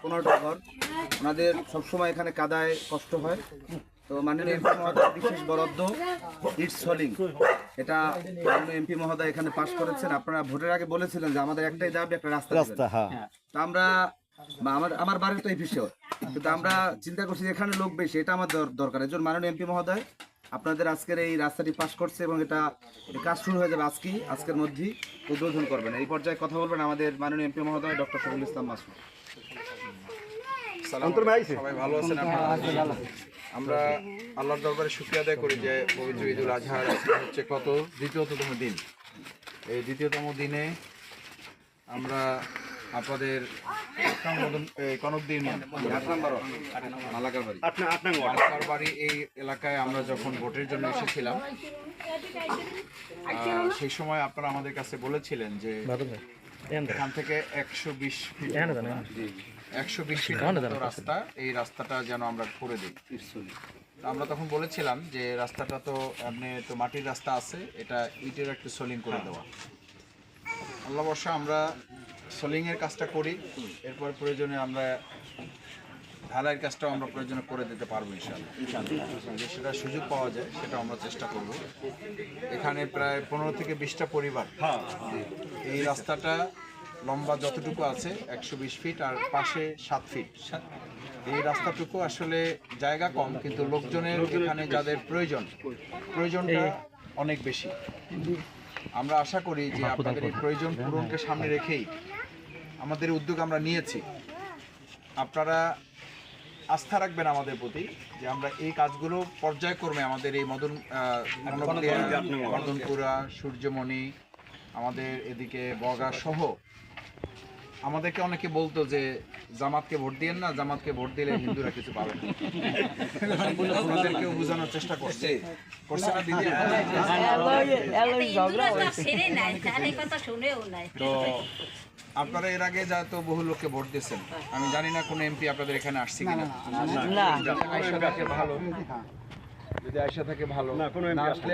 15টা ঘর ওনাদের সবসময় এখানে কাদায় কষ্ট হয়। তো মাননীয় এমপি মহোদয় বিশেষ বরাদ্দ ইটস সলিং, এটা মাননীয় এমপি মহোদয় এখানে পাশ করেছেন। আপনারা ভোটের আগে বলেছিলেন যে আমাদের একটাই দাবি, একটা রাস্তা। তো আমরা আমার বাড়ির তো এই বিষয়, কিন্তু আমরা চিন্তা করছি এখানে লোক বেশি, এটা আমার দরকার। এর জন্য মাননীয় এমপি মহোদয় আপনাদের আজকের এই রাস্তাটি পাশ করছে এবং এটা কাজ শুরু হয়ে যাবে আজকের মধ্যেই উদ্বোধন করবেন। এই পর্যায়ে কথা বলবেন আমাদের মাননীয় এমপি মহোদয় ডক্টর শফিকুল ইসলাম মাসুদ। সবাই ভালো আছেন? আমরা আল্লাহর দরবারে শুকরিয়া আদায় করি যে পবিত্র ঈদুল আজহার হচ্ছে কত দ্বিতীয়তম দিন। এই দ্বিতীয়তম দিনে আমরা আপনাদের কনকদিন মালাকার বাড়ি এই এলাকায় আমরা যখন ভোটের জন্য এসেছিলাম, সেই সময় আপনারা আমাদের কাছে বলেছিলেন যে এখান থেকে 120 ফিট রাস্তা, এই রাস্তাটা যেন আমরা করে দিই। আমরা তখন বলেছিলাম যে রাস্তাটা তো এমনি তো মাটির রাস্তা আছে, এটা ইটের একটু সোলিং করে দেওয়া। আল্লাহ বর্ষা আমরা সোলিংয়ের কাজটা করি, এরপর প্রয়োজনে আমরা ঢালাইয়ের কাজটাও আমরা প্রয়োজনে করে দিতে পারবো ইনশাআল্লাহ। যে সেটা সুযোগ পাওয়া যায় সেটা আমরা চেষ্টা করব। এখানে প্রায় 15 থেকে 20টা পরিবার, এই রাস্তাটা লম্বা যতটুকু আছে 120 ফিট আর পাশে 7 ফিট। এই রাস্তাটুকু আসলে জায়গা কম, কিন্তু লোকজনের এখানে যাদের প্রয়োজনটা অনেক বেশি। আমরা আশা করি যে আপনাদের এই প্রয়োজন পূরণকে সামনে রেখেই আমাদের উদ্যোগ আমরা নিয়েছি। আপনারা আস্থা রাখবেন আমাদের প্রতি যে আমরা এই কাজগুলো পর্যায়ক্রমে আমাদের এই মদনপুরা, সূর্যমণি, আমাদের এদিকে বগা সহ আমাদেরকে অনেকে বলতো যে জামাতকে ভোট দিয়েন না, জামাতকে ভোট দিলে হিন্দুরা কিছু পাবে না। ওনাদেরকেও বোঝানোর চেষ্টা করছে না দিদি? তো আপনারা এর আগে যা তো বহু লোককে ভোট দিয়েছেন, আমি জানি না কোনো এমপি আপনাদের এখানে আসছে কিনা। আয়সা থাকে ভালো, যদি আয়সা থাকে ভালো, না আসলে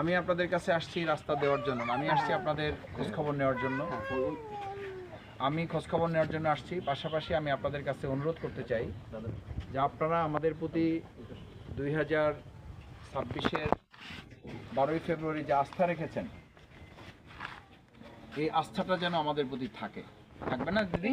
আমি আপনাদের কাছে আসছি রাস্তা দেওয়ার জন্য, আমি আসছি আপনাদের খোঁজখবর নেওয়ার জন্য। আসছি। পাশাপাশি আমি আপনাদের কাছে অনুরোধ করতে চাই যে আপনারা আমাদের প্রতি 2026-এর 12ই ফেব্রুয়ারি যে আস্থা রেখেছেন, এই আস্থাটা যেন আমাদের প্রতি থাকবে না দিদি?